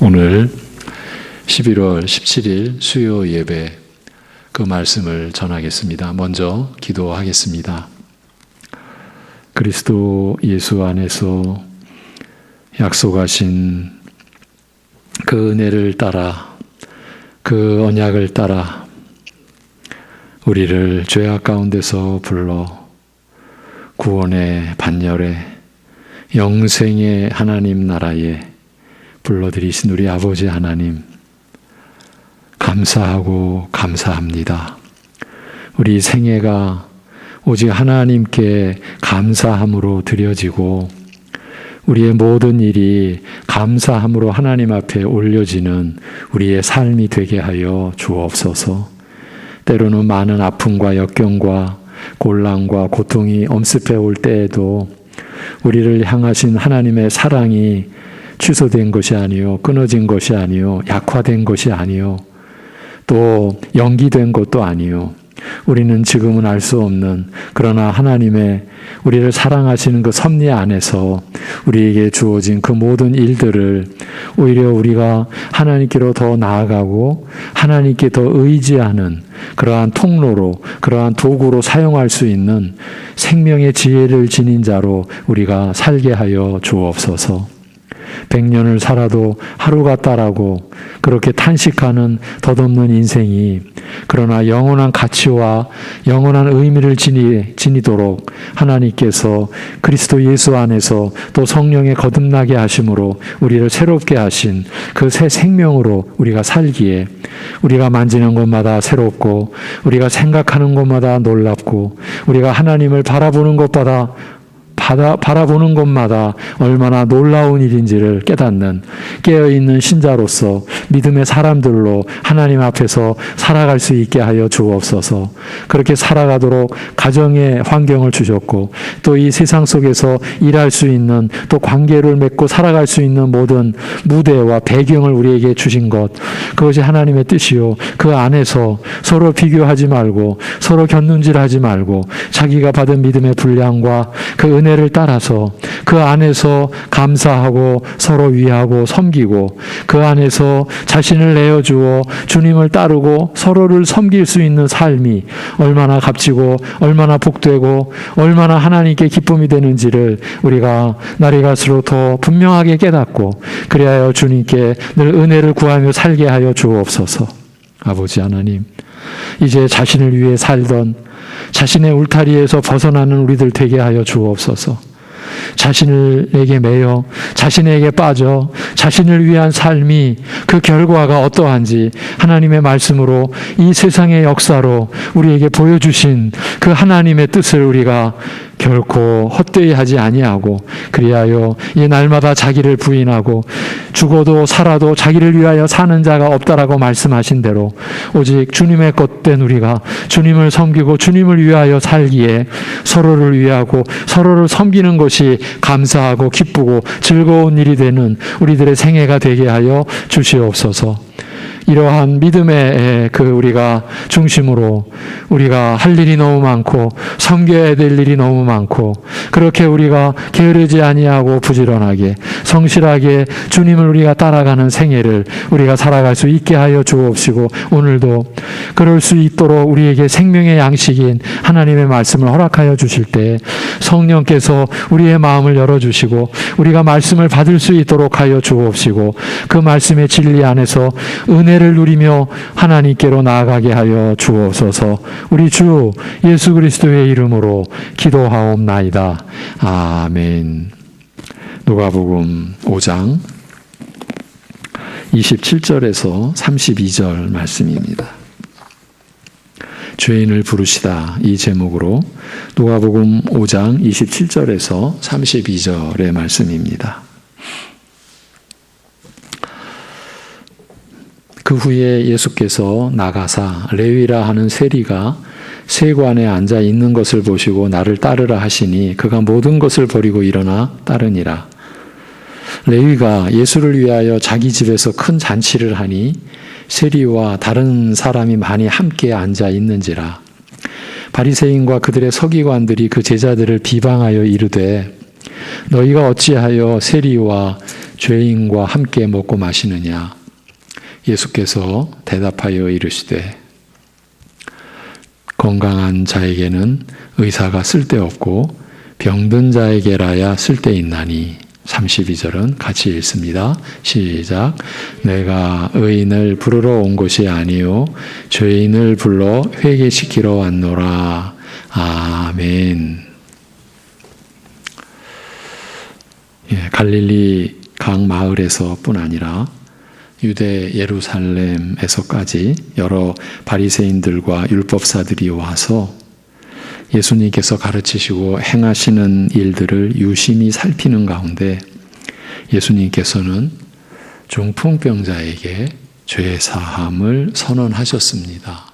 오늘 11월 17일 수요 예배 그 말씀을 전하겠습니다. 먼저 기도하겠습니다. 그리스도 예수 안에서 약속하신 그 은혜를 따라 그 언약을 따라 우리를 죄악 가운데서 불러 구원의 반열에 영생의 하나님 나라에 불러들이신 우리 아버지 하나님 감사하고 감사합니다. 우리 생애가 오직 하나님께 감사함으로 드려지고 우리의 모든 일이 감사함으로 하나님 앞에 올려지는 우리의 삶이 되게 하여 주옵소서. 때로는 많은 아픔과 역경과 곤란과 고통이 엄습해 올 때에도 우리를 향하신 하나님의 사랑이 취소된 것이 아니요, 끊어진 것이 아니요, 약화된 것이 아니요, 또 연기된 것도 아니요. 우리는 지금은 알 수 없는 그러나 하나님의 우리를 사랑하시는 그 섭리 안에서 우리에게 주어진 그 모든 일들을 오히려 우리가 하나님께로 더 나아가고 하나님께 더 의지하는 그러한 통로로 그러한 도구로 사용할 수 있는 생명의 지혜를 지닌 자로 우리가 살게 하여 주옵소서. 100년을 살아도 하루가 따라고 그렇게 탄식하는 덧없는 인생이 그러나 영원한 가치와 영원한 의미를 지니도록 하나님께서 그리스도 예수 안에서 또 성령의 거듭나게 하심으로 우리를 새롭게 하신 그 새 생명으로 우리가 살기에 우리가 만지는 곳마다 새롭고 우리가 생각하는 곳마다 놀랍고 우리가 하나님을 바라보는 것마다 얼마나 놀라운 일인지를 깨닫는 깨어있는 신자로서 믿음의 사람들로 하나님 앞에서 살아갈 수 있게 하여 주옵소서. 그렇게 살아가도록 가정의 환경을 주셨고 또 이 세상 속에서 일할 수 있는 또 관계를 맺고 살아갈 수 있는 모든 무대와 배경을 우리에게 주신 것 그것이 하나님의 뜻이요. 그 안에서 서로 비교하지 말고 서로 곁눈질하지 말고 자기가 받은 믿음의 분량과 그 은혜를 따라서 그 안에서 감사하고 서로 위하고 섬기고 그 안에서 자신을 내어주어 주님을 따르고 서로를 섬길 수 있는 삶이 얼마나 값지고 얼마나 복되고 얼마나 하나님께 기쁨이 되는지를 우리가 날이 갈수록 더 분명하게 깨닫고 그리하여 주님께 늘 은혜를 구하며 살게 하여 주옵소서. 아버지 하나님, 이제 자신을 위해 살던 자신의 울타리에서 벗어나는 우리들 되게 하여 주옵소서. 자신에게 매여 자신에게 빠져 자신을 위한 삶이 그 결과가 어떠한지 하나님의 말씀으로 이 세상의 역사로 우리에게 보여주신 그 하나님의 뜻을 우리가 결코 헛되이 하지 아니하고 그리하여 이 날마다 자기를 부인하고 죽어도 살아도 자기를 위하여 사는 자가 없다라고 말씀하신 대로 오직 주님의 것된 우리가 주님을 섬기고 주님을 위하여 살기에 서로를 위하고 서로를 섬기는 것이 감사하고 기쁘고 즐거운 일이 되는 우리들의 생애가 되게 하여 주시옵소서. 이러한 믿음의 우리가 중심으로 우리가 할 일이 너무 많고 섬겨야 될 일이 너무 많고 그렇게 우리가 게으르지 아니하고 부지런하게 성실하게 주님을 우리가 따라가는 생애를 우리가 살아갈 수 있게 하여 주옵시고 오늘도 그럴 수 있도록 우리에게 생명의 양식인 하나님의 말씀을 허락하여 주실 때 성령께서 우리의 마음을 열어주시고 우리가 말씀을 받을 수 있도록 하여 주옵시고 그 말씀의 진리 안에서 은혜를 누리며 하나님께로 나아가게 하여 주옵소서. 우리 주 예수 그리스도의 이름으로 기도하옵나이다. 아멘. 누가복음 5장 27절에서 32절 말씀입니다. 죄인을 부르시다 이 제목으로 누가복음 5장 27절에서 32절의 말씀입니다. 그 후에 예수께서 나가사 레위라 하는 세리가 세관에 앉아 있는 것을 보시고 나를 따르라 하시니 그가 모든 것을 버리고 일어나 따르니라. 레위가 예수를 위하여 자기 집에서 큰 잔치를 하니 세리와 다른 사람이 많이 함께 앉아 있는지라. 바리새인과 그들의 서기관들이 그 제자들을 비방하여 이르되 너희가 어찌하여 세리와 죄인과 함께 먹고 마시느냐? 예수께서 대답하여 이르시되 건강한 자에게는 의사가 쓸데없고 병든 자에게라야 쓸데있나니. 32절은 같이 읽습니다. 시작. 내가 의인을 부르러 온 것이 아니요 죄인을 불러 회개시키러 왔노라. 아멘. 갈릴리 각 마을에서뿐 아니라 유대 예루살렘에서까지 여러 바리새인들과 율법사들이 와서 예수님께서 가르치시고 행하시는 일들을 유심히 살피는 가운데 예수님께서는 중풍병자에게 죄 사함을 선언하셨습니다.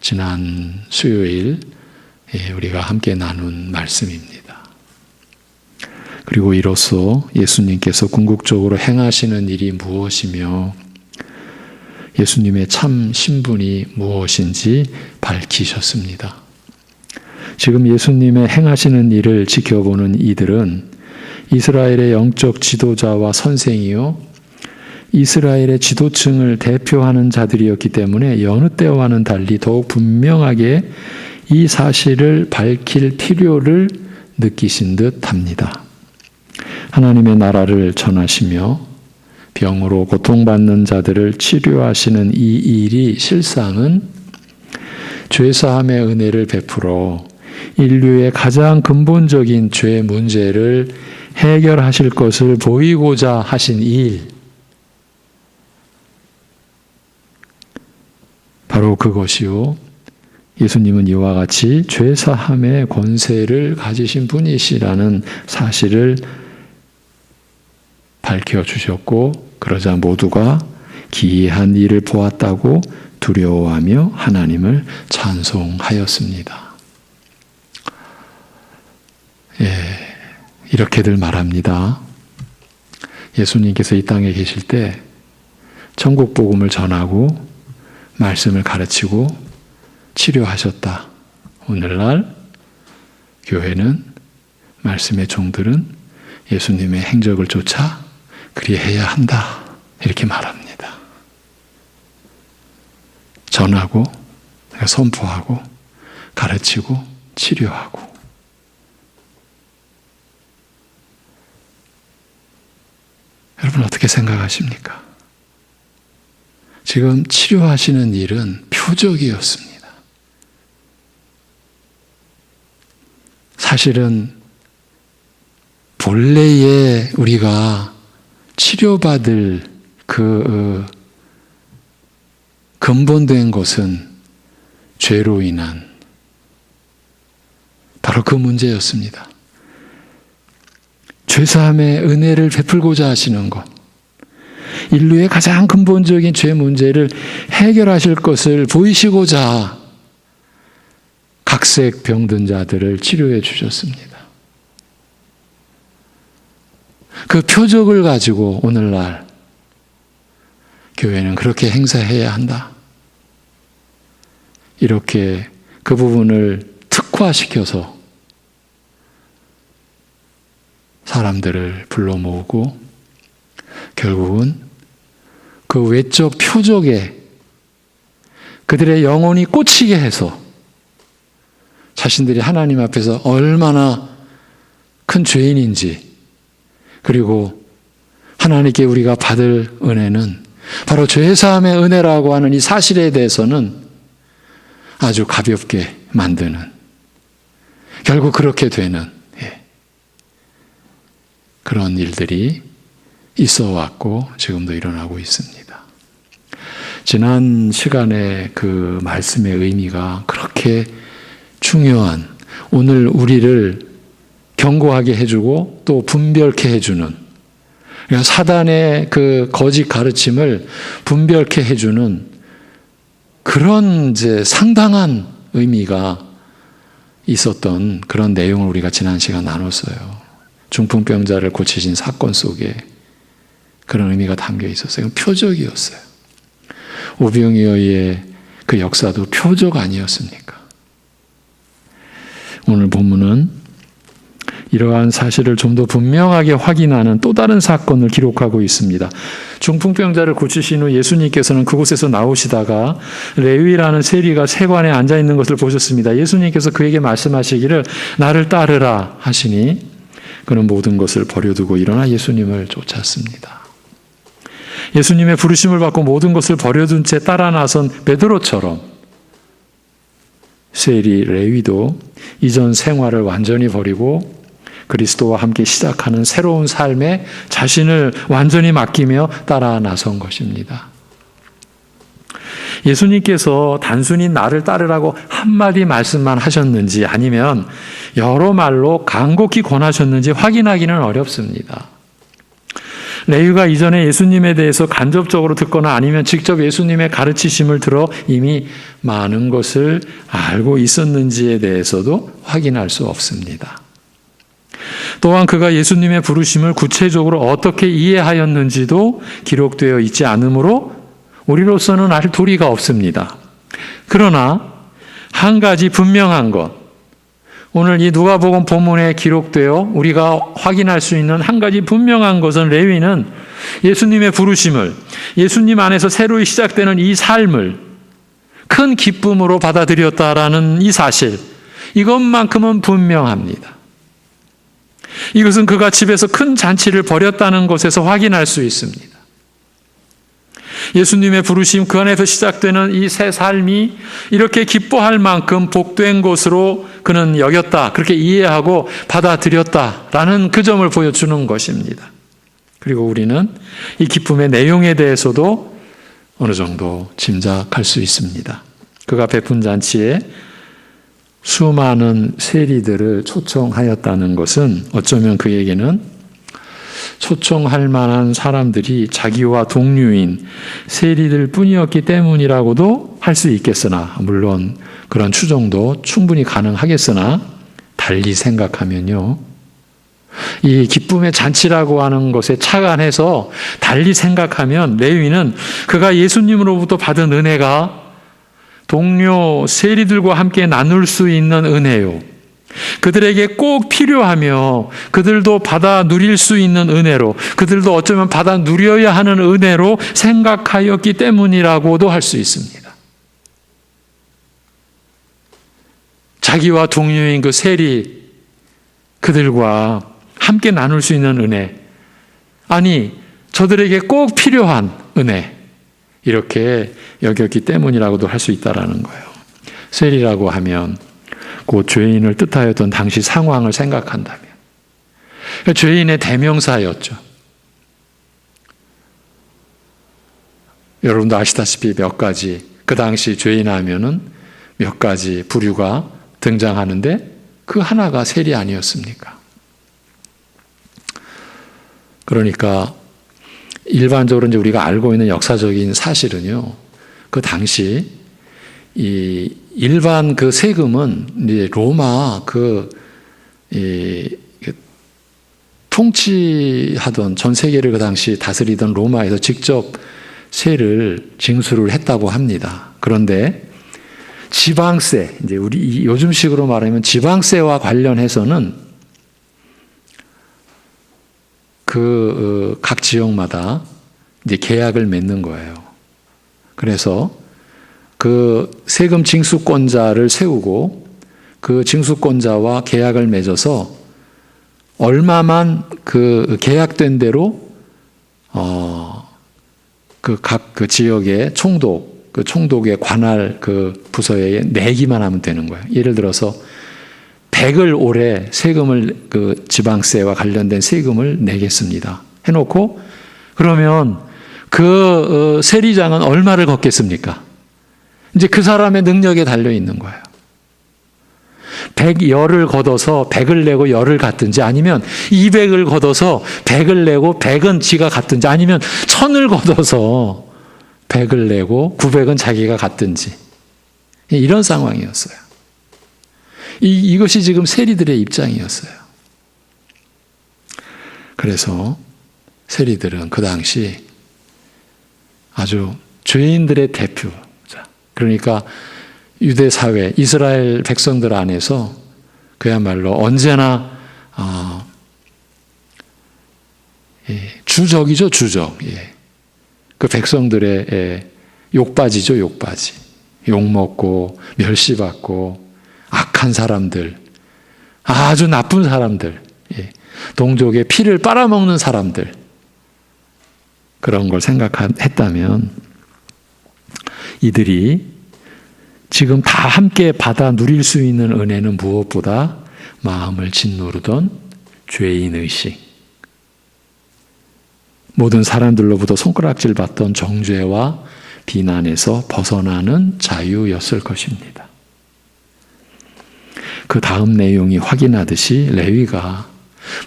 지난 수요일 우리가 함께 나눈 말씀입니다. 그리고 이로써 예수님께서 궁극적으로 행하시는 일이 무엇이며 예수님의 참 신분이 무엇인지 밝히셨습니다. 지금 예수님의 행하시는 일을 지켜보는 이들은 이스라엘의 영적 지도자와 선생이요 이스라엘의 지도층을 대표하는 자들이었기 때문에 여느 때와는 달리 더욱 분명하게 이 사실을 밝힐 필요를 느끼신 듯 합니다. 하나님의 나라를 전하시며 병으로 고통받는 자들을 치료하시는 이 일이 실상은 죄사함의 은혜를 베풀어 인류의 가장 근본적인 죄 문제를 해결하실 것을 보이고자 하신 일, 바로 그것이요. 예수님은 이와 같이 죄사함의 권세를 가지신 분이시라는 사실을 밝혀주셨고 그러자 모두가 기이한 일을 보았다고 두려워하며 하나님을 찬송하였습니다. 이렇게들 말합니다. 예수님께서 이 땅에 계실 때 천국 복음을 전하고 말씀을 가르치고 치료하셨다. 오늘날 교회는 말씀의 종들은 예수님의 행적을 쫓아 그리해야 한다. 이렇게 말합니다. 전하고 선포하고 가르치고 치료하고. 여러분 어떻게 생각하십니까? 지금 치료하시는 일은 표적이었습니다. 사실은 본래에 우리가 치료받을 그 근본된 것은 죄로 인한 바로 그 문제였습니다. 죄사함의 은혜를 베풀고자 하시는 것, 인류의 가장 근본적인 죄 문제를 해결하실 것을 보이시고자 각색 병든 자들을 치료해 주셨습니다. 그 표적을 가지고 오늘날 교회는 그렇게 행사해야 한다. 이렇게 그 부분을 특화시켜서 사람들을 불러 모으고 결국은 그 외적 표적에 그들의 영혼이 꽂히게 해서 자신들이 하나님 앞에서 얼마나 큰 죄인인지, 그리고 하나님께 우리가 받을 은혜는 바로 죄사함의 은혜라고 하는 이 사실에 대해서는 아주 가볍게 만드는, 결국 그렇게 되는 그런 일들이 있어 왔고 지금도 일어나고 있습니다. 지난 시간에 그 말씀의 의미가 그렇게 중요한, 오늘 우리를 경고하게 해주고 또 분별케 해주는, 그러니까 사단의 그 거짓 가르침을 분별케 해주는 그런 이제 상당한 의미가 있었던 그런 내용을 우리가 지난 시간 나눴어요. 중풍병자를 고치신 사건 속에 그런 의미가 담겨 있었어요. 표적이었어요. 오병이어의 그 역사도 표적 아니었습니까? 오늘 본문은 이러한 사실을 좀 더 분명하게 확인하는 또 다른 사건을 기록하고 있습니다. 중풍병자를 고치신 후 예수님께서는 그곳에서 나오시다가 레위라는 세리가 세관에 앉아 있는 것을 보셨습니다. 예수님께서 그에게 말씀하시기를 나를 따르라 하시니 그는 모든 것을 버려두고 일어나 예수님을 쫓았습니다. 예수님의 부르심을 받고 모든 것을 버려둔 채 따라 나선 베드로처럼 세리 레위도 이전 생활을 완전히 버리고 그리스도와 함께 시작하는 새로운 삶에 자신을 완전히 맡기며 따라 나선 것입니다. 예수님께서 단순히 나를 따르라고 한마디 말씀만 하셨는지 아니면 여러 말로 간곡히 권하셨는지 확인하기는 어렵습니다. 레위가 이전에 예수님에 대해서 간접적으로 듣거나 아니면 직접 예수님의 가르치심을 들어 이미 많은 것을 알고 있었는지에 대해서도 확인할 수 없습니다. 또한 그가 예수님의 부르심을 구체적으로 어떻게 이해하였는지도 기록되어 있지 않으므로 우리로서는 알 도리가 없습니다. 그러나 한 가지 분명한 것, 오늘 이 누가복음 본문에 기록되어 우리가 확인할 수 있는 한 가지 분명한 것은 레위는 예수님의 부르심을, 예수님 안에서 새로 시작되는 이 삶을 큰 기쁨으로 받아들였다라는 이 사실, 이것만큼은 분명합니다. 이것은 그가 집에서 큰 잔치를 벌였다는 것에서 확인할 수 있습니다. 예수님의 부르심, 그 안에서 시작되는 이 새 삶이 이렇게 기뻐할 만큼 복된 것으로 그는 여겼다, 그렇게 이해하고 받아들였다라는 그 점을 보여주는 것입니다. 그리고 우리는 이 기쁨의 내용에 대해서도 어느 정도 짐작할 수 있습니다. 그가 베푼 잔치에 수많은 세리들을 초청하였다는 것은 어쩌면 그에게는 초청할 만한 사람들이 자기와 동류인 세리들 뿐이었기 때문이라고도 할 수 있겠으나, 물론 그런 추정도 충분히 가능하겠으나 달리 생각하면요, 이 기쁨의 잔치라고 하는 것에 착안해서 달리 생각하면 레위는 그가 예수님으로부터 받은 은혜가 동료 세리들과 함께 나눌 수 있는 은혜요, 그들에게 꼭 필요하며 그들도 받아 누릴 수 있는 은혜로, 그들도 어쩌면 받아 누려야 하는 은혜로 생각하였기 때문이라고도 할 수 있습니다. 자기와 동료인 그 세리, 그들과 함께 나눌 수 있는 은혜, 아니 저들에게 꼭 필요한 은혜, 이렇게 여겼기 때문이라고도 할 수 있다라는 거예요. 세리라고 하면 그 죄인을 뜻하였던 당시 상황을 생각한다면 죄인의 대명사였죠. 여러분도 아시다시피 몇 가지, 그 당시 죄인 하면은 몇 가지 부류가 등장하는데 그 하나가 세리 아니었습니까? 그러니까 일반적으로 이제 우리가 알고 있는 역사적인 사실은요, 그 당시 이 일반 그 세금은 이제 로마 통치하던, 전 세계를 그 당시 다스리던 로마에서 직접 세를 징수를 했다고 합니다. 그런데 지방세, 이제 우리 요즘식으로 말하면 지방세와 관련해서는 각 지역마다 이제 계약을 맺는 거예요. 그래서 그 세금 징수권자를 세우고 그 징수권자와 계약을 맺어서 얼마만 그 계약된 대로 각 지역의 총독, 그 총독의 관할 그 부서에 내기만 하면 되는 거예요. 예를 들어서 100을 올해 세금을, 그 지방세와 관련된 세금을 내겠습니다 해놓고, 그러면 그 세리장은 얼마를 걷겠습니까? 이제 그 사람의 능력에 달려 있는 거예요. 100열을 걷어서 100을 내고 10을 갖든지, 아니면 200을 걷어서 100을 내고 100은 지가 갖든지, 아니면 1000을 걷어서 100을 내고 900은 자기가 갖든지, 이런 상황이었어요. 이것이 지금 세리들의 입장이었어요. 그래서 세리들은 그 당시 아주 죄인들의 대표자, 그러니까 유대 사회, 이스라엘 백성들 안에서 그야말로 언제나 주적이죠, 주적. 그 백성들의 욕바지죠, 욕바지. 욕먹고 멸시받고 악한 사람들, 아주 나쁜 사람들, 동족의 피를 빨아먹는 사람들, 그런 걸 생각했다면 이들이 지금 다 함께 받아 누릴 수 있는 은혜는 무엇보다 마음을 짓누르던 죄인의식, 모든 사람들로부터 손가락질 받던 정죄와 비난에서 벗어나는 자유였을 것입니다. 그 다음 내용이 확인하듯이 레위가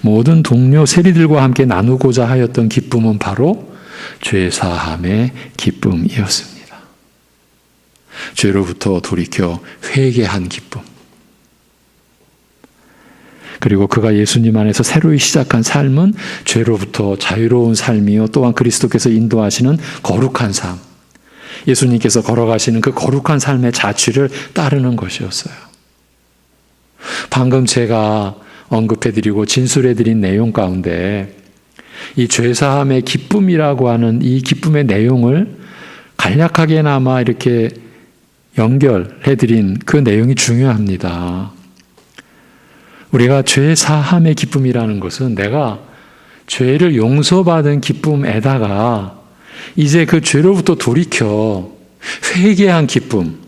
모든 동료 세리들과 함께 나누고자 하였던 기쁨은 바로 죄사함의 기쁨이었습니다. 죄로부터 돌이켜 회개한 기쁨. 그리고 그가 예수님 안에서 새로이 시작한 삶은 죄로부터 자유로운 삶이요, 또한 그리스도께서 인도하시는 거룩한 삶, 예수님께서 걸어가시는 그 거룩한 삶의 자취를 따르는 것이었어요. 방금 제가 언급해드리고 진술해드린 내용 가운데 이 죄사함의 기쁨이라고 하는 이 기쁨의 내용을 간략하게나마 이렇게 연결해드린 그 내용이 중요합니다. 우리가 죄사함의 기쁨이라는 것은 내가 죄를 용서받은 기쁨에다가 이제 그 죄로부터 돌이켜 회개한 기쁨,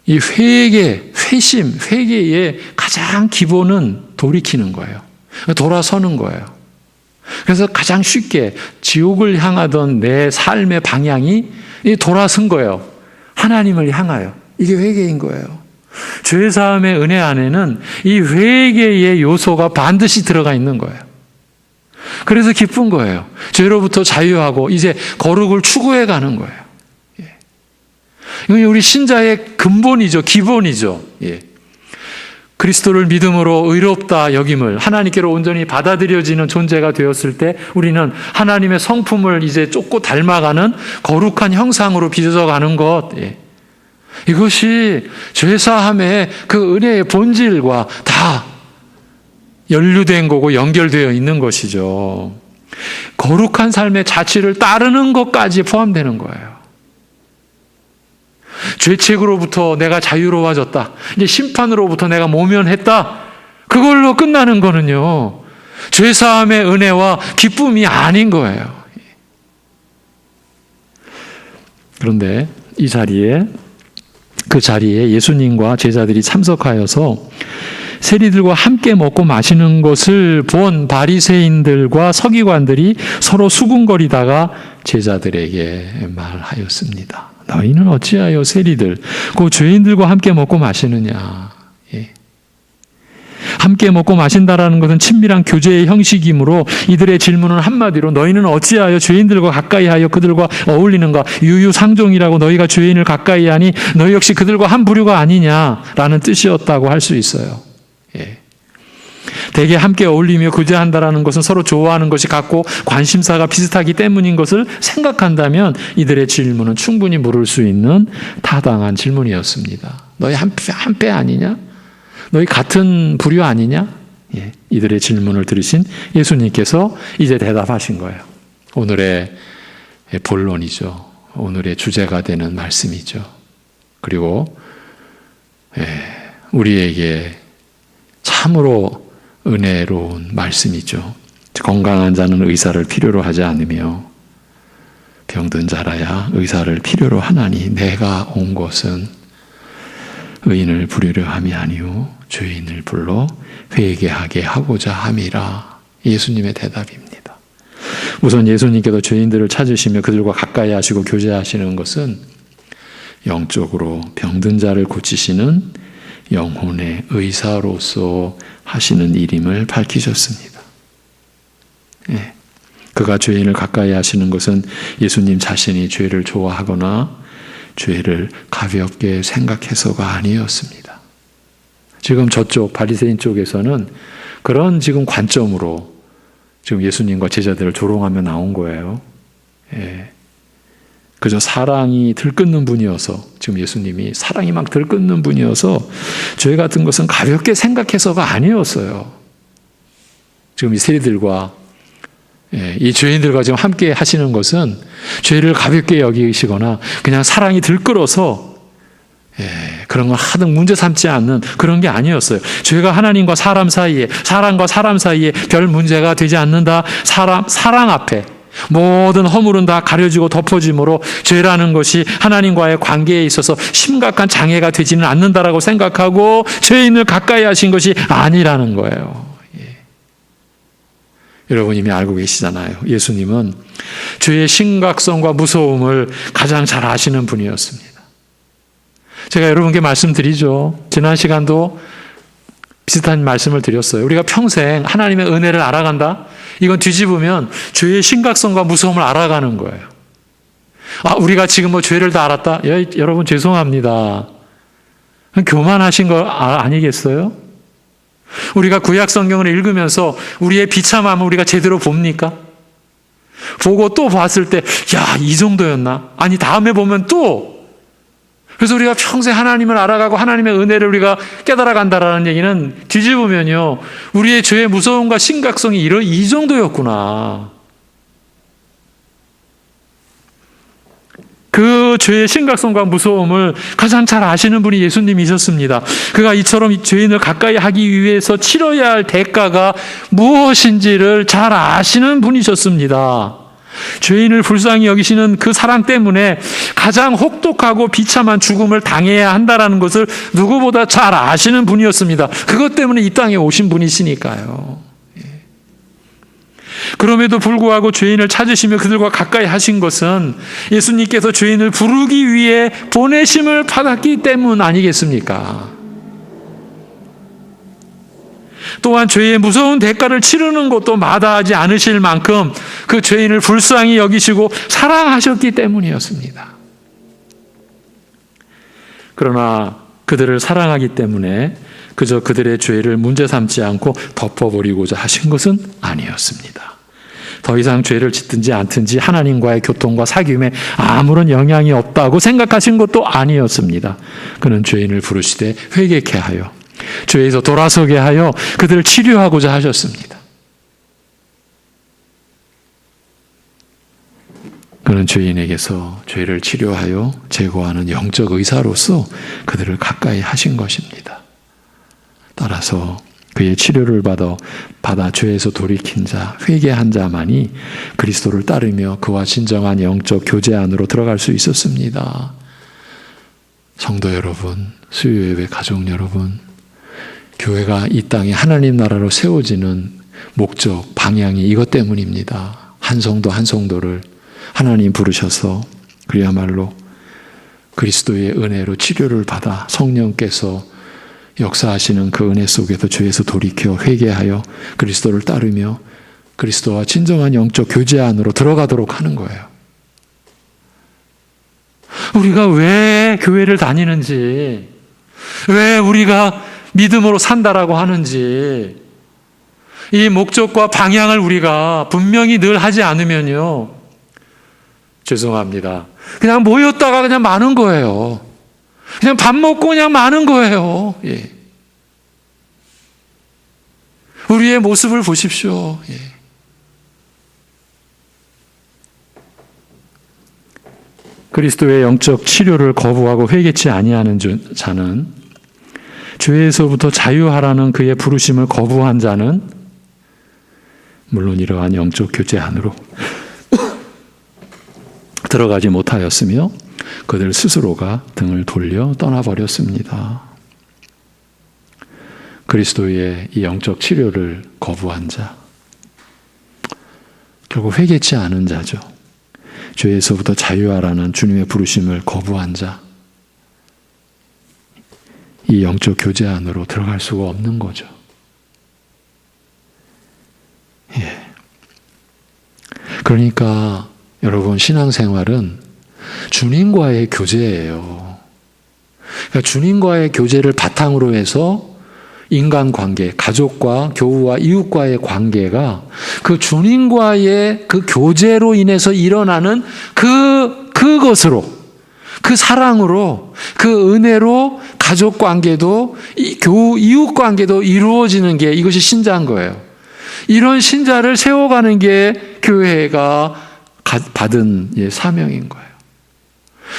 이 회심, 회개의 가장 기본은 돌이키는 거예요. 돌아서는 거예요. 그래서 가장 쉽게 지옥을 향하던 내 삶의 방향이 돌아선 거예요. 하나님을 향하여. 이게 회개인 거예요. 죄사함의 은혜 안에는 이 회개의 요소가 반드시 들어가 있는 거예요. 그래서 기쁜 거예요. 죄로부터 자유하고 이제 거룩을 추구해 가는 거예요. 이건 우리 신자의 근본이죠. 기본이죠. 그리스도를 믿음으로 의롭다 여김을 하나님께로 온전히 받아들여지는 존재가 되었을 때 우리는 하나님의 성품을 이제 쫓고 닮아가는 거룩한 형상으로 빚어져 가는 것. 이것이 죄사함의 그 은혜의 본질과 다 연루된 거고 연결되어 있는 것이죠. 거룩한 삶의 자취를 따르는 것까지 포함되는 거예요. 죄책으로부터 내가 자유로워졌다. 이제 심판으로부터 내가 모면했다. 그걸로 끝나는 거는요, 죄사함의 은혜와 기쁨이 아닌 거예요. 그런데 그 자리에 예수님과 제자들이 참석하여서 세리들과 함께 먹고 마시는 것을 본 바리새인들과 서기관들이 서로 수군거리다가 제자들에게 말하였습니다. 너희는 어찌하여 세리들, 그 죄인들과 함께 먹고 마시느냐. 함께 먹고 마신다라는 것은 친밀한 교제의 형식이므로 이들의 질문은 한마디로 너희는 어찌하여 죄인들과 가까이 하여 그들과 어울리는가. 유유상종이라고 너희가 죄인을 가까이 하니 너희 역시 그들과 한 부류가 아니냐라는 뜻이었다고 할 수 있어요. 대개 함께 어울리며 교제한다라는 것은 서로 좋아하는 것이 같고 관심사가 비슷하기 때문인 것을 생각한다면 이들의 질문은 충분히 물을 수 있는 타당한 질문이었습니다. 너희 한 배 아니냐? 너희 같은 부류 아니냐? 이들의 질문을 들으신 예수님께서 이제 대답하신 거예요. 오늘의 본론이죠. 오늘의 주제가 되는 말씀이죠. 그리고 우리에게 참으로 은혜로운 말씀이죠. 건강한 자는 의사를 필요로 하지 않으며 병든 자라야 의사를 필요로 하나니 내가 온 것은 의인을 부르려 함이 아니요 죄인을 불러 회개하게 하고자 함이라. 예수님의 대답입니다. 우선 예수님께서 죄인들을 찾으시며 그들과 가까이 하시고 교제하시는 것은 영적으로 병든 자를 고치시는 영혼의 의사로서 하시는 일임을 밝히셨습니다. 그가 죄인을 가까이 하시는 것은 예수님 자신이 죄를 좋아하거나 죄를 가볍게 생각해서가 아니었습니다. 지금 저쪽 바리새인 쪽에서는 그런 지금 관점으로 지금 예수님과 제자들을 조롱하며 나온 거예요. 그저 사랑이 들끓는 분이어서, 지금 예수님이 사랑이 막 들끓는 분이어서 죄 같은 것은 가볍게 생각해서가 아니었어요. 지금 이 세리들과 이 죄인들과 지금 함께 하시는 것은 죄를 가볍게 여기시거나 그냥 사랑이 들끓어서 그런 걸 하등 문제 삼지 않는 그런 게 아니었어요. 죄가 하나님과 사람 사이에, 사람과 사람 사이에 별 문제가 되지 않는다. 사랑 앞에 모든 허물은 다 가려지고 덮어짐으로 죄라는 것이 하나님과의 관계에 있어서 심각한 장애가 되지는 않는다라고 생각하고 죄인을 가까이 하신 것이 아니라는 거예요. 여러분 이미 알고 계시잖아요. 예수님은 죄의 심각성과 무서움을 가장 잘 아시는 분이었습니다. 제가 여러분께 말씀드리죠. 지난 시간도 비슷한 말씀을 드렸어요. 우리가 평생 하나님의 은혜를 알아간다? 이건 뒤집으면 죄의 심각성과 무서움을 알아가는 거예요. 우리가 지금 뭐 죄를 다 알았다? 여러분 죄송합니다. 교만하신 거 아니겠어요? 우리가 구약 성경을 읽으면서 우리의 비참함을 우리가 제대로 봅니까? 보고 또 봤을 때, 이 정도였나? 아니, 다음에 보면 또. 그래서 우리가 평생 하나님을 알아가고 하나님의 은혜를 우리가 깨달아 간다라는 얘기는 뒤집으면요, 우리의 죄의 무서움과 심각성이 이 정도였구나. 그 죄의 심각성과 무서움을 가장 잘 아시는 분이 예수님이셨습니다. 그가 이처럼 죄인을 가까이 하기 위해서 치러야 할 대가가 무엇인지를 잘 아시는 분이셨습니다. 죄인을 불쌍히 여기시는 그 사랑 때문에 가장 혹독하고 비참한 죽음을 당해야 한다는 것을 누구보다 잘 아시는 분이었습니다. 그것 때문에 이 땅에 오신 분이시니까요. 그럼에도 불구하고 죄인을 찾으시며 그들과 가까이 하신 것은 예수님께서 죄인을 부르기 위해 보내심을 받았기 때문 아니겠습니까? 또한 죄의 무서운 대가를 치르는 것도 마다하지 않으실 만큼 그 죄인을 불쌍히 여기시고 사랑하셨기 때문이었습니다. 그러나 그들을 사랑하기 때문에 그저 그들의 죄를 문제 삼지 않고 덮어버리고자 하신 것은 아니었습니다. 더 이상 죄를 짓든지 않든지 하나님과의 교통과 사귐에 아무런 영향이 없다고 생각하신 것도 아니었습니다. 그는 죄인을 부르시되 회개케 하여 죄에서 돌아서게 하여 그들을 치료하고자 하셨습니다. 그는 죄인에게서 죄를 치료하여 제거하는 영적 의사로서 그들을 가까이 하신 것입니다. 따라서 그의 치료를 받아 죄에서 돌이킨 자, 회개한 자만이 그리스도를 따르며 그와 진정한 영적 교제 안으로 들어갈 수 있었습니다. 성도 여러분, 수요예배 가족 여러분, 교회가 이 땅에 하나님 나라로 세워지는 목적, 방향이 이것 때문입니다. 한 성도 한 성도를 하나님 부르셔서 그야말로 그리스도의 은혜로 치료를 받아 성령께서 역사하시는 그 은혜 속에서 죄에서 돌이켜 회개하여 그리스도를 따르며 그리스도와 진정한 영적 교제 안으로 들어가도록 하는 거예요. 우리가 왜 교회를 다니는지, 왜 우리가 믿음으로 산다라고 하는지, 이 목적과 방향을 우리가 분명히 늘 하지 않으면요, 죄송합니다. 그냥 모였다가 그냥 마는 거예요. 그냥 밥 먹고 그냥 마는 거예요. 예. 우리의 모습을 보십시오. 예. 그리스도의 영적 치료를 거부하고 회개치 아니하는 자는, 죄에서부터 자유하라는 그의 부르심을 거부한 자는 물론 이러한 영적 교제 안으로 들어가지 못하였으며 그들 스스로가 등을 돌려 떠나버렸습니다. 그리스도의 이 영적 치료를 거부한 자, 결국 회개치 않은 자죠. 죄에서부터 자유하라는 주님의 부르심을 거부한 자, 이 영적 교제 안으로 들어갈 수가 없는 거죠. 예. 그러니까 여러분, 신앙생활은 주님과의 교제예요. 그러니까 주님과의 교제를 바탕으로 해서 인간관계, 가족과 교우와 이웃과의 관계가 그 주님과의 그 교제로 인해서 일어나는 그 그것으로, 그 사랑으로, 그 은혜로 가족 관계도, 이웃 관계도 이루어지는 게 이것이 신자인 거예요. 이런 신자를 세워가는 게 교회가 받은 사명인 거예요.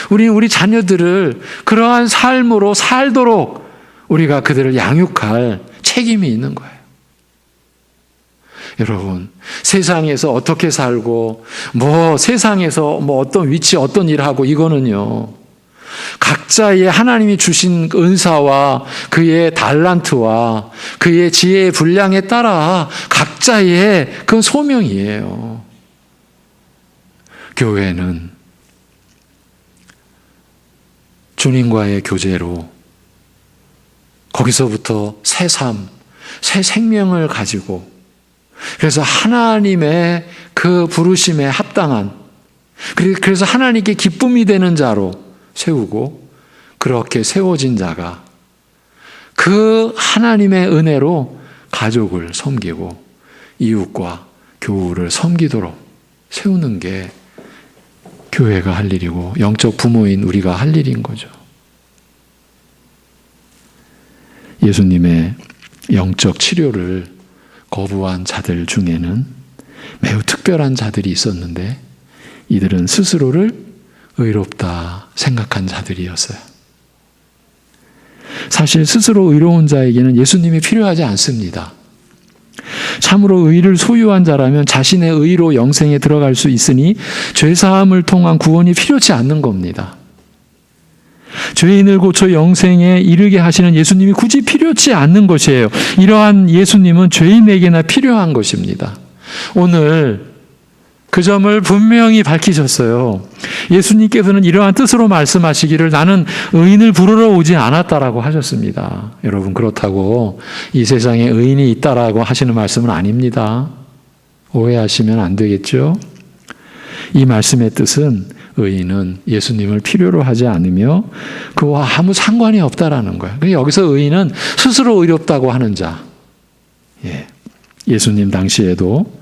우리 자녀들을 그러한 삶으로 살도록 우리가 그들을 양육할 책임이 있는 거예요. 여러분, 세상에서 어떻게 살고, 세상에서 어떤 위치, 어떤 일을 하고, 이거는요, 각자의 하나님이 주신 은사와 그의 달란트와 그의 지혜의 분량에 따라 각자의 그 소명이에요. 교회는 주님과의 교제로 거기서부터 새 삶, 새 생명을 가지고, 그래서 하나님의 그 부르심에 합당한, 그래서 하나님께 기쁨이 되는 자로 세우고, 그렇게 세워진 자가 그 하나님의 은혜로 가족을 섬기고 이웃과 교우를 섬기도록 세우는 게 교회가 할 일이고 영적 부모인 우리가 할 일인 거죠. 예수님의 영적 치료를 거부한 자들 중에는 매우 특별한 자들이 있었는데, 이들은 스스로를 의롭다 생각한 자들이었어요. 사실 스스로 의로운 자에게는 예수님이 필요하지 않습니다. 참으로 의를 소유한 자라면 자신의 의로 영생에 들어갈 수 있으니 죄사함을 통한 구원이 필요치 않는 겁니다. 죄인을 고쳐 영생에 이르게 하시는 예수님이 굳이 필요치 않는 것이에요. 이러한 예수님은 죄인에게나 필요한 것입니다. 오늘 그 점을 분명히 밝히셨어요. 예수님께서는 이러한 뜻으로 말씀하시기를 나는 의인을 부르러 오지 않았다라고 하셨습니다. 여러분, 그렇다고 이 세상에 의인이 있다라고 하시는 말씀은 아닙니다. 오해하시면 안 되겠죠? 이 말씀의 뜻은 의인은 예수님을 필요로 하지 않으며 그와 아무 상관이 없다라는 거예요. 여기서 의인은 스스로 의롭다고 하는 자. 예수님 당시에도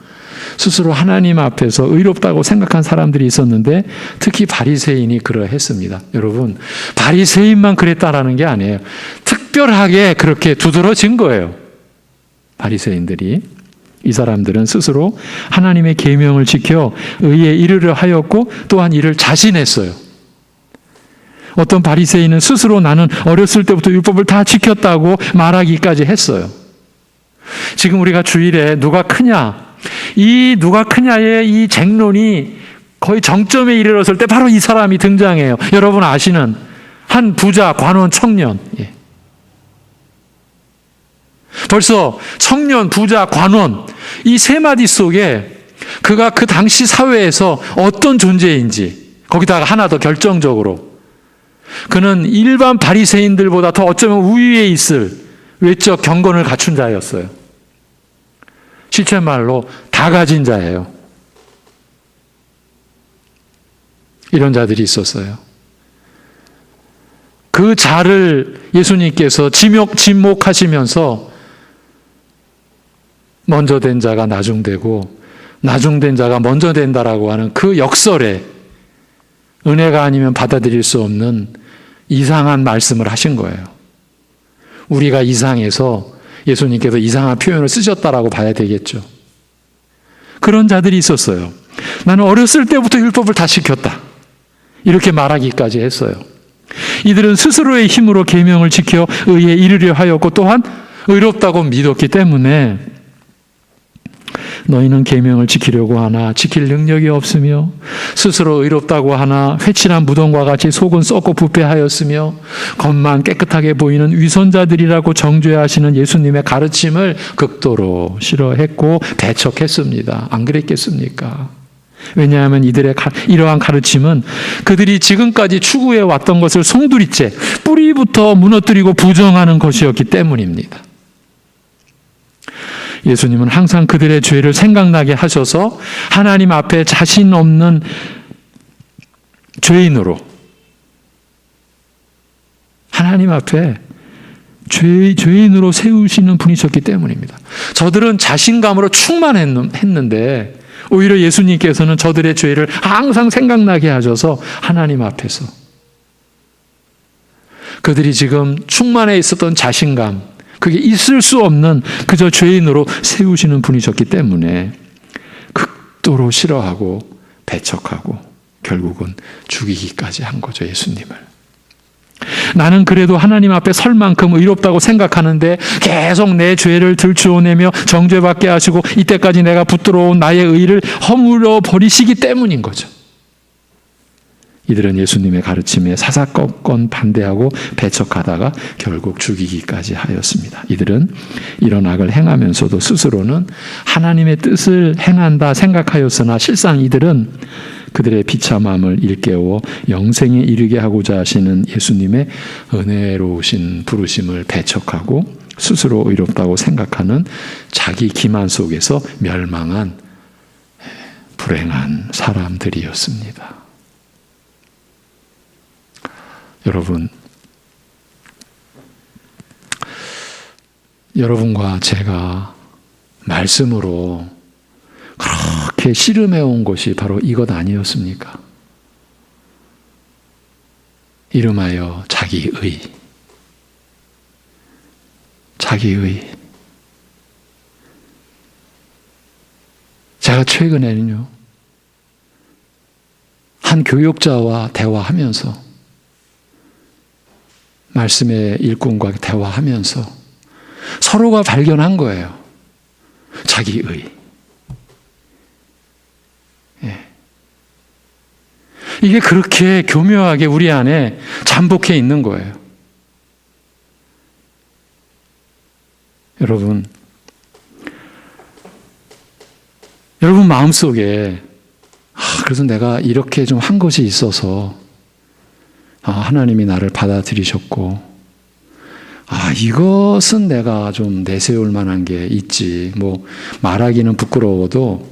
스스로 하나님 앞에서 의롭다고 생각한 사람들이 있었는데 특히 바리새인이 그러했습니다. 여러분, 바리새인만 그랬다라는 게 아니에요. 특별하게 그렇게 두드러진 거예요. 바리새인들이. 이 사람들은 스스로 하나님의 계명을 지켜 의에 이르려 하였고 또한 이를 자신했어요. 어떤 바리새인은 스스로 나는 어렸을 때부터 율법을 다 지켰다고 말하기까지 했어요. 지금 우리가 주일에 누가 크냐, 이 누가 크냐의 이 쟁론이 거의 정점에 이르렀을 때 바로 이 사람이 등장해요. 여러분 아시는 한 부자, 관원, 청년. 벌써 청년, 부자, 관원 이 세 마디 속에 그가 그 당시 사회에서 어떤 존재인지, 거기다가 하나 더 결정적으로 그는 일반 바리새인들보다 더 어쩌면 우위에 있을 외적 경건을 갖춘 자였어요. 실제말로 다 가진 자예요. 이런 자들이 있었어요. 그 자를 예수님께서 지목하시면서 먼저 된 자가 나중되고 나중된 자가 먼저 된다라고 하는 그 역설에 은혜가 아니면 받아들일 수 없는 이상한 말씀을 하신 거예요. 우리가 이상해서 예수님께서 이상한 표현을 쓰셨다라고 봐야 되겠죠. 그런 자들이 있었어요. 나는 어렸을 때부터 율법을 다 지켰다. 이렇게 말하기까지 했어요. 이들은 스스로의 힘으로 계명을 지켜 의에 이르려 하였고 또한 의롭다고 믿었기 때문에 너희는 계명을 지키려고 하나 지킬 능력이 없으며 스스로 의롭다고 하나 회칠한 무덤과 같이 속은 썩고 부패하였으며 겉만 깨끗하게 보이는 위선자들이라고 정죄하시는 예수님의 가르침을 극도로 싫어했고 배척했습니다. 안 그랬겠습니까? 왜냐하면 이들의 이러한 가르침은 그들이 지금까지 추구해 왔던 것을 송두리째 뿌리부터 무너뜨리고 부정하는 것이었기 때문입니다. 예수님은 항상 그들의 죄를 생각나게 하셔서 하나님 앞에 자신 없는 죄인으로 하나님 앞에 죄인으로 세우시는 분이셨기 때문입니다. 저들은 자신감으로 충만했는데 오히려 예수님께서는 저들의 죄를 항상 생각나게 하셔서 하나님 앞에서 그들이 지금 충만해 있었던 자신감, 그게 있을 수 없는 그저 죄인으로 세우시는 분이셨기 때문에 극도로 싫어하고 배척하고 결국은 죽이기까지 한 거죠, 예수님을. 나는 그래도 하나님 앞에 설 만큼 의롭다고 생각하는데 계속 내 죄를 들추어내며 정죄받게 하시고 이때까지 내가 붙들어온 나의 의를 허물어 버리시기 때문인 거죠. 이들은 예수님의 가르침에 사사건건 반대하고 배척하다가 결국 죽이기까지 하였습니다. 이들은 이런 악을 행하면서도 스스로는 하나님의 뜻을 행한다 생각하였으나 실상 이들은 그들의 비참함을 일깨워 영생에 이르게 하고자 하시는 예수님의 은혜로우신 부르심을 배척하고 스스로 의롭다고 생각하는 자기 기만 속에서 멸망한 불행한 사람들이었습니다. 여러분, 여러분과 제가 말씀으로 그렇게 씨름해온 것이 바로 이것 아니었습니까? 이름하여 자기의. 제가 최근에는요, 한 교육자와 대화하면서 말씀의 일꾼과 대화하면서 서로가 발견한 거예요. 자기의. 이게 그렇게 교묘하게 우리 안에 잠복해 있는 거예요. 여러분 마음속에 그래서 내가 이렇게 좀 한 것이 있어서 하나님이 나를 받아들이셨고 이것은 내가 좀 내세울 만한 게 있지. 말하기는 부끄러워도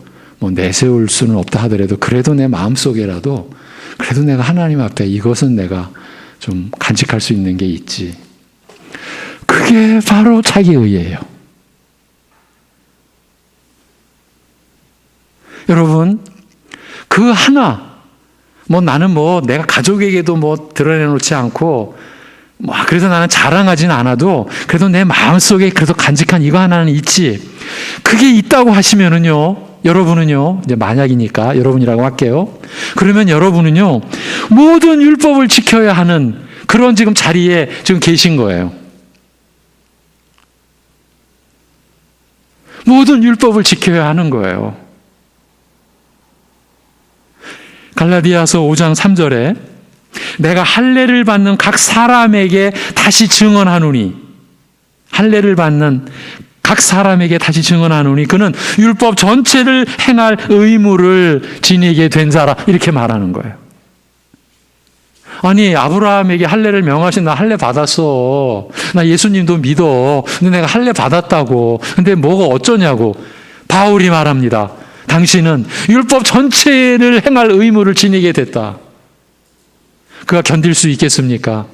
내세울 수는 없다 하더라도 그래도 내 마음속에라도 그래도 내가 하나님 앞에 이것은 내가 좀 간직할 수 있는 게 있지. 그게 바로 자기의예요. 여러분, 그 하나, 나는 내가 가족에게도 드러내놓지 않고, 그래서 나는 자랑하진 않아도, 그래도 내 마음속에 그래도 간직한 이거 하나는 있지. 그게 있다고 하시면은요, 여러분은요, 이제 만약이니까 여러분이라고 할게요. 그러면 여러분은요, 모든 율법을 지켜야 하는 그런 지금 자리에 지금 계신 거예요. 모든 율법을 지켜야 하는 거예요. 갈라디아서 5장 3절에 내가 할례를 받는 각 사람에게 다시 증언하노니, 할례를 받는 각 사람에게 다시 증언하노니 그는 율법 전체를 행할 의무를 지니게 된 자라, 이렇게 말하는 거예요. 아니, 아브라함에게 할례를 명하신, 나 할례 받았어, 나 예수님도 믿어, 근데 내가 할례 받았다고, 근데 뭐가 어쩌냐고 바울이 말합니다. 당신은 율법 전체를 행할 의무를 지니게 됐다. 그가 견딜 수 있겠습니까?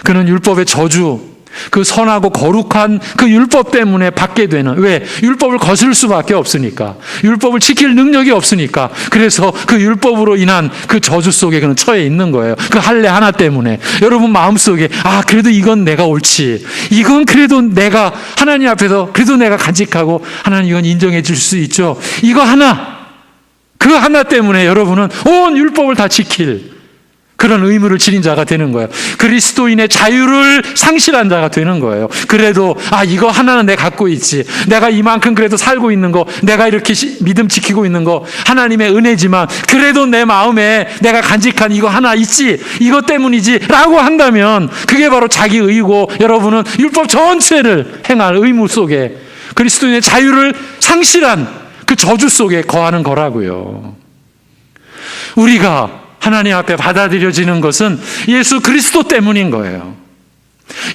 그는 율법의 저주, 그 선하고 거룩한 그 율법 때문에 받게 되는, 왜? 율법을 거슬 수밖에 없으니까, 율법을 지킬 능력이 없으니까, 그래서 그 율법으로 인한 그 저주 속에 그는 처해 있는 거예요. 그 할례 하나 때문에. 여러분 마음속에 그래도 이건 내가 옳지, 이건 그래도 내가 하나님 앞에서 그래도 내가 간직하고 하나님 이건 인정해 줄 수 있죠. 이거 하나, 그 하나 때문에 여러분은 온 율법을 다 지킬 그런 의무를 지닌 자가 되는 거예요. 그리스도인의 자유를 상실한 자가 되는 거예요. 그래도 이거 하나는 내가 갖고 있지, 내가 이만큼 그래도 살고 있는 거, 내가 이렇게 믿음 지키고 있는 거 하나님의 은혜지만 그래도 내 마음에 내가 간직한 이거 하나 있지, 이것 때문이지 라고 한다면 그게 바로 자기의고, 여러분은 율법 전체를 행할 의무 속에 그리스도인의 자유를 상실한 그 저주 속에 거하는 거라고요. 우리가 하나님 앞에 받아들여지는 것은 예수 그리스도 때문인 거예요.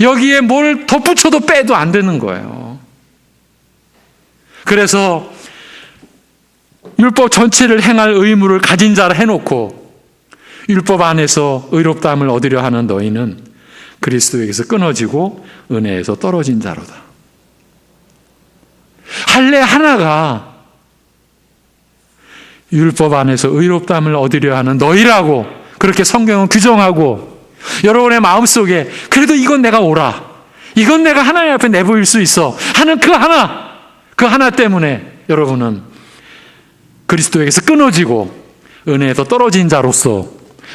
여기에 뭘 덧붙여도 빼도 안 되는 거예요. 그래서 율법 전체를 행할 의무를 가진 자를 해놓고 율법 안에서 의롭다함을 얻으려 하는 너희는 그리스도에게서 끊어지고 은혜에서 떨어진 자로다. 할례 하나가 율법 안에서 의롭다함을 얻으려 하는 너희라고 그렇게 성경은 규정하고, 여러분의 마음속에 그래도 이건 내가 옳아, 이건 내가 하나님 앞에 내보일 수 있어 하는 그 하나 때문에 여러분은 그리스도에게서 끊어지고 은혜에서 떨어진 자로서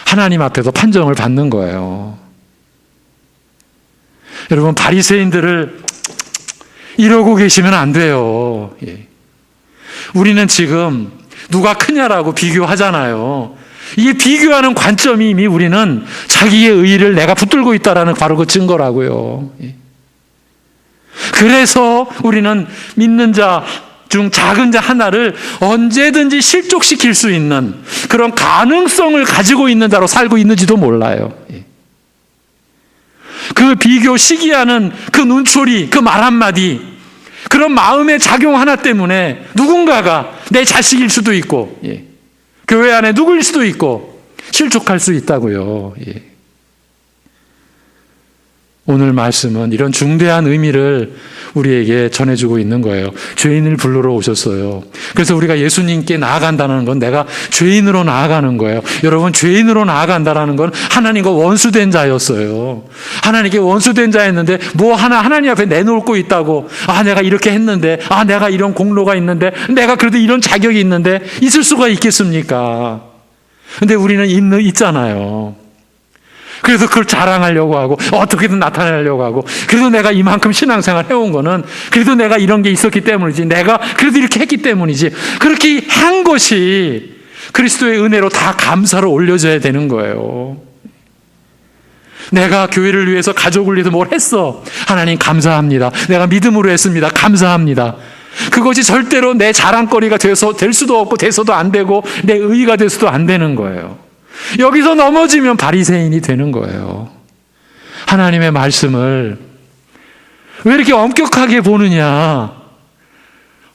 하나님 앞에서 판정을 받는 거예요. 여러분, 바리새인들을 이러고 계시면 안 돼요. 우리는 지금 누가 크냐라고 비교하잖아요. 이게 비교하는 관점이 이미 우리는 자기의 의의를 내가 붙들고 있다라는 바로 그 증거라고요. 그래서 우리는 믿는 자 중 작은 자 하나를 언제든지 실족시킬 수 있는 그런 가능성을 가지고 있는 자로 살고 있는지도 몰라요. 그 비교 시기하는 그 눈초리, 그 말 한마디, 그런 마음의 작용 하나 때문에 누군가가 내 자식일 수도 있고, 교회 안에 누구일 수도 있고 실족할 수 있다고요. 오늘 말씀은 이런 중대한 의미를 우리에게 전해주고 있는 거예요. 죄인을 부르러 오셨어요. 그래서 우리가 예수님께 나아간다는 건 내가 죄인으로 나아가는 거예요. 여러분, 죄인으로 나아간다는 건 하나님과 원수된 자였어요. 하나님께 원수된 자였는데 뭐 하나 하나님 앞에 내놓고 있다고, 내가 이렇게 했는데, 내가 이런 공로가 있는데, 내가 그래도 이런 자격이 있는데 있을 수가 있겠습니까? 근데 우리는 있잖아요. 그래서 그걸 자랑하려고 하고 어떻게든 나타내려고 하고, 그래도 내가 이만큼 신앙생활 해온 거는 그래도 내가 이런 게 있었기 때문이지, 내가 그래도 이렇게 했기 때문이지, 그렇게 한 것이 그리스도의 은혜로 다 감사로 올려져야 되는 거예요. 내가 교회를 위해서, 가족을 위해서 뭘 했어, 하나님 감사합니다. 내가 믿음으로 했습니다. 감사합니다. 그것이 절대로 내 자랑거리가 될 수도 없고 돼서도 안 되고 내 의의가 돼서도 안 되는 거예요. 여기서 넘어지면 바리새인이 되는 거예요. 하나님의 말씀을 왜 이렇게 엄격하게 보느냐?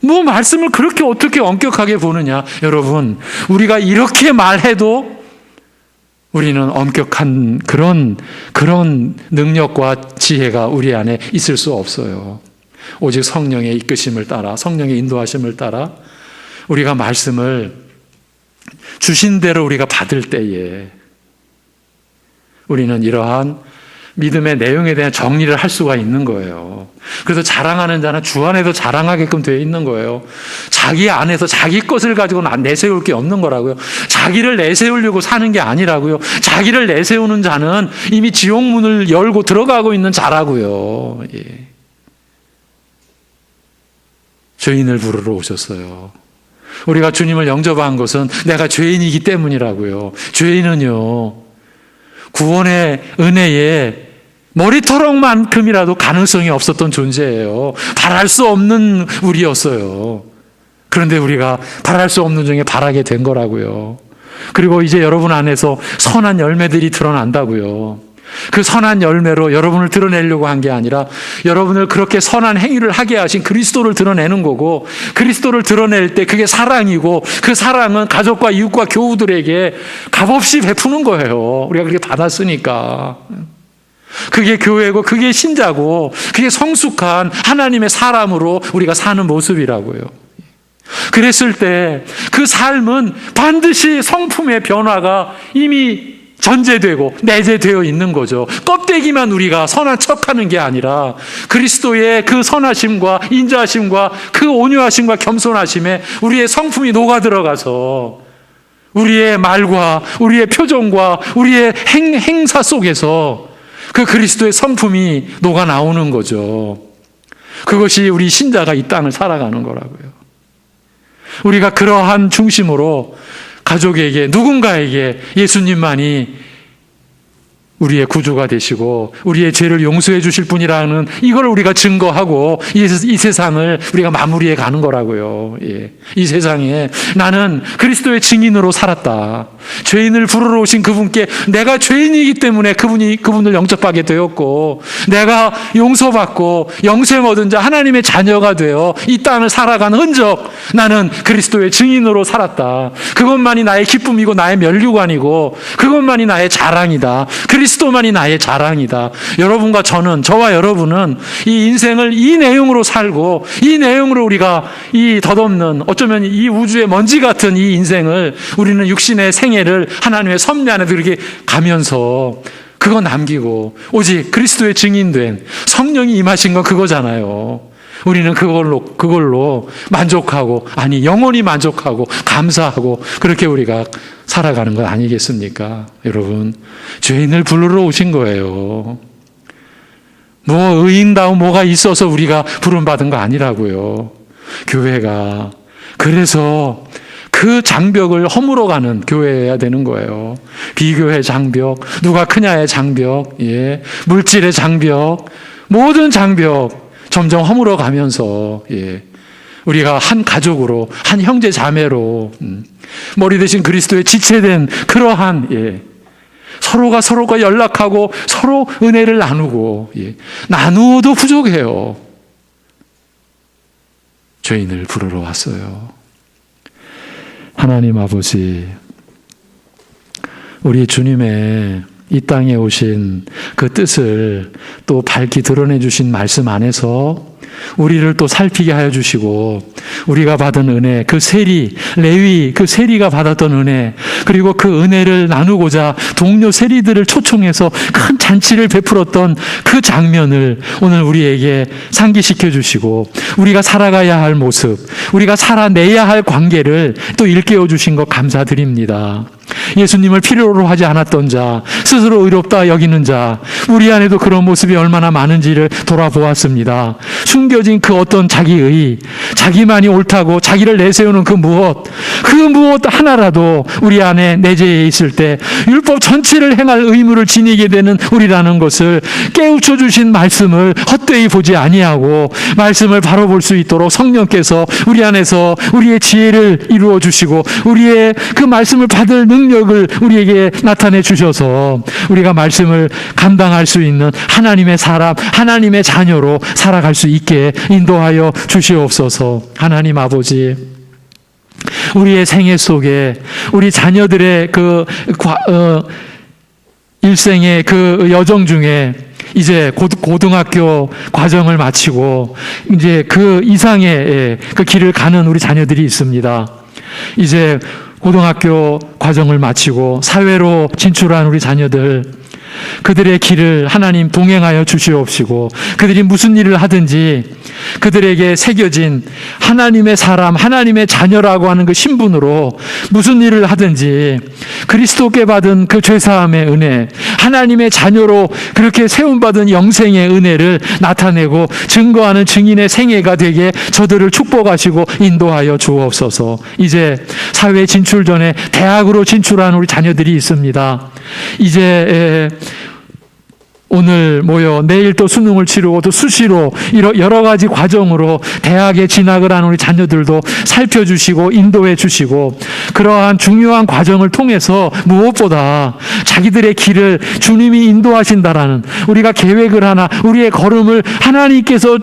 뭐 말씀을 그렇게 어떻게 엄격하게 보느냐? 여러분, 우리가 이렇게 말해도 우리는 엄격한 그런 능력과 지혜가 우리 안에 있을 수 없어요. 오직 성령의 이끄심을 따라, 성령의 인도하심을 따라 우리가 말씀을 주신 대로 우리가 받을 때에 우리는 이러한 믿음의 내용에 대한 정리를 할 수가 있는 거예요. 그래서 자랑하는 자는 주 안에서 자랑하게끔 되어 있는 거예요. 자기 안에서 자기 것을 가지고 내세울 게 없는 거라고요. 자기를 내세우려고 사는 게 아니라고요. 자기를 내세우는 자는 이미 지옥문을 열고 들어가고 있는 자라고요. 죄인을 부르러 오셨어요. 우리가 주님을 영접한 것은 내가 죄인이기 때문이라고요. 죄인은요, 구원의 은혜에 머리털럭만큼이라도 가능성이 없었던 존재예요. 바랄 수 없는 우리였어요. 그런데 우리가 바랄 수 없는 중에 바라게 된 거라고요. 그리고 이제 여러분 안에서 선한 열매들이 드러난다고요. 그 선한 열매로 여러분을 드러내려고 한 게 아니라 여러분을 그렇게 선한 행위를 하게 하신 그리스도를 드러내는 거고, 그리스도를 드러낼 때 그게 사랑이고, 그 사랑은 가족과 이웃과 교우들에게 값없이 베푸는 거예요. 우리가 그렇게 받았으니까. 그게 교회고, 그게 신자고, 그게 성숙한 하나님의 사람으로 우리가 사는 모습이라고요. 그랬을 때 그 삶은 반드시 성품의 변화가 이미 전제되고 내재되어 있는 거죠. 껍데기만 우리가 선한 척하는 게 아니라 그리스도의 그 선하심과 인자하심과 그 온유하심과 겸손하심에 우리의 성품이 녹아들어가서 우리의 말과 우리의 표정과 우리의 행사 속에서 그 그리스도의 성품이 녹아 나오는 거죠. 그것이 우리 신자가 이 땅을 살아가는 거라고요. 우리가 그러한 중심으로 가족에게, 누군가에게 예수님만이 우리의 구주가 되시고 우리의 죄를 용서해 주실 분이라는 이걸 우리가 증거하고 이 세상을 우리가 마무리해 가는 거라고요. 이 세상에 나는 그리스도의 증인으로 살았다. 죄인을 부르러 오신 그분께 내가 죄인이기 때문에 그분을 영접하게 되었고, 내가 용서받고 영생 얻은 자 하나님의 자녀가 되어 이 땅을 살아가는 흔적, 나는 그리스도의 증인으로 살았다. 그것만이 나의 기쁨이고 나의 면류관이고 그것만이 나의 자랑이다. 그리스도의 그리스도만이 나의 자랑이다. 여러분과 저와 여러분은 이 인생을 이 내용으로 살고 이 내용으로 우리가 이 덧없는 어쩌면 이 우주의 먼지 같은 이 인생을 우리는 육신의 생애를 하나님의 섭리 안에서 이렇게 가면서 그거 남기고 오직 그리스도의 증인된 성령이 임하신 건 그거잖아요. 우리는 그걸로 만족하고, 아니, 영원히 만족하고, 감사하고, 그렇게 우리가 살아가는 것 아니겠습니까? 여러분, 죄인을 부르러 오신 거예요. 의인다운 뭐가 있어서 우리가 부름받은 거 아니라고요. 교회가. 그래서 그 장벽을 허물어가는 교회여야 되는 거예요. 비교의 장벽, 누가 크냐의 장벽, 물질의 장벽, 모든 장벽, 점점 허물어 가면서 우리가 한 가족으로, 한 형제 자매로 머리 대신 그리스도의 지체된 그러한 서로가 연락하고 서로 은혜를 나누고 나누어도 부족해요. 죄인을 부르러 왔어요. 하나님 아버지, 우리 주님의 이 땅에 오신 그 뜻을 또 밝히 드러내 주신 말씀 안에서 우리를 또 살피게 하여 주시고, 우리가 받은 은혜, 그 세리, 레위 그 세리가 받았던 은혜, 그리고 그 은혜를 나누고자 동료 세리들을 초청해서 큰 잔치를 베풀었던 그 장면을 오늘 우리에게 상기시켜 주시고, 우리가 살아가야 할 모습, 우리가 살아내야 할 관계를 또 일깨워 주신 것 감사드립니다. 예수님을 필요로 하지 않았던 자, 스스로 의롭다 여기는 자, 우리 안에도 그런 모습이 얼마나 많은지를 돌아보았습니다. 숨겨진 그 어떤 자기의, 자기만이 옳다고 자기를 내세우는 그 무엇 하나라도 우리 안에 내재해 있을 때 율법 전체를 행할 의무를 지니게 되는 우리라는 것을 깨우쳐 주신 말씀을 헛되이 보지 아니하고 말씀을 바로 볼 수 있도록 성령께서 우리 안에서 우리의 지혜를 이루어 주시고 우리의 그 말씀을 받을 능력을 우리에게 나타내 주셔서 우리가 말씀을 감당할 수 있는 하나님의 사람, 하나님의 자녀로 살아갈 수 있게 인도하여 주시옵소서. 하나님 아버지, 우리의 생애 속에 우리 자녀들의 일생의 그 여정 중에 이제 고등학교 과정을 마치고 이제 그 이상의 그 길을 가는 우리 자녀들이 있습니다. 이제 고등학교 과정을 마치고 사회로 진출한 우리 자녀들, 그들의 길을 하나님 동행하여 주시옵시고, 그들이 무슨 일을 하든지 그들에게 새겨진 하나님의 사람, 하나님의 자녀라고 하는 그 신분으로 무슨 일을 하든지 그리스도께 받은 그 죄사함의 은혜, 하나님의 자녀로 그렇게 세움받은 영생의 은혜를 나타내고 증거하는 증인의 생애가 되게 저들을 축복하시고 인도하여 주옵소서. 이제 사회 진출 전에 대학으로 진출한 우리 자녀들이 있습니다. 이제 오늘 모여 내일 또 수능을 치르고 또 수시로 여러 가지 과정으로 대학에 진학을 한 우리 자녀들도 살펴주시고 인도해 주시고, 그러한 중요한 과정을 통해서 무엇보다 자기들의 길을 주님이 인도하신다라는, 우리가 계획을 하나 우리의 걸음을 하나님께서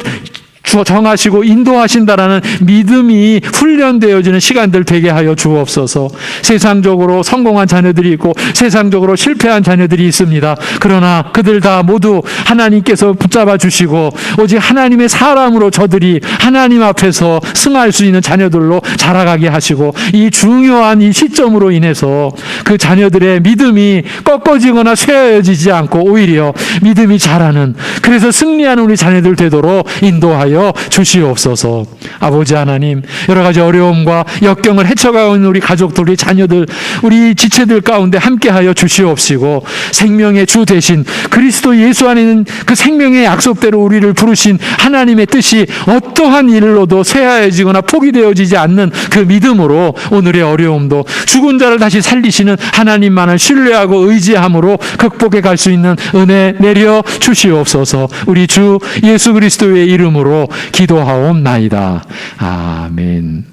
정하시고 인도하신다라는 믿음이 훈련되어지는 시간들 되게 하여 주옵소서. 세상적으로 성공한 자녀들이 있고 세상적으로 실패한 자녀들이 있습니다. 그러나 그들 다 모두 하나님께서 붙잡아 주시고 오직 하나님의 사람으로 저들이 하나님 앞에서 승할 수 있는 자녀들로 자라가게 하시고, 이 중요한 이 시점으로 인해서 그 자녀들의 믿음이 꺾어지거나 쇠해지지 않고 오히려 믿음이 자라는, 그래서 승리하는 우리 자녀들 되도록 인도하여 주시옵소서. 아버지 하나님, 여러 가지 어려움과 역경을 헤쳐가고 있는 우리 가족들, 우리 자녀들, 우리 지체들 가운데 함께하여 주시옵시고, 생명의 주 되신 그리스도 예수 안에 있는 그 생명의 약속대로 우리를 부르신 하나님의 뜻이 어떠한 일로도 쇠하여지거나 포기되어지지 않는 그 믿음으로 오늘의 어려움도 죽은 자를 다시 살리시는 하나님만을 신뢰하고 의지함으로 극복해 갈 수 있는 은혜 내려 주시옵소서. 우리 주 예수 그리스도의 이름으로 기도하옵나이다. 아멘.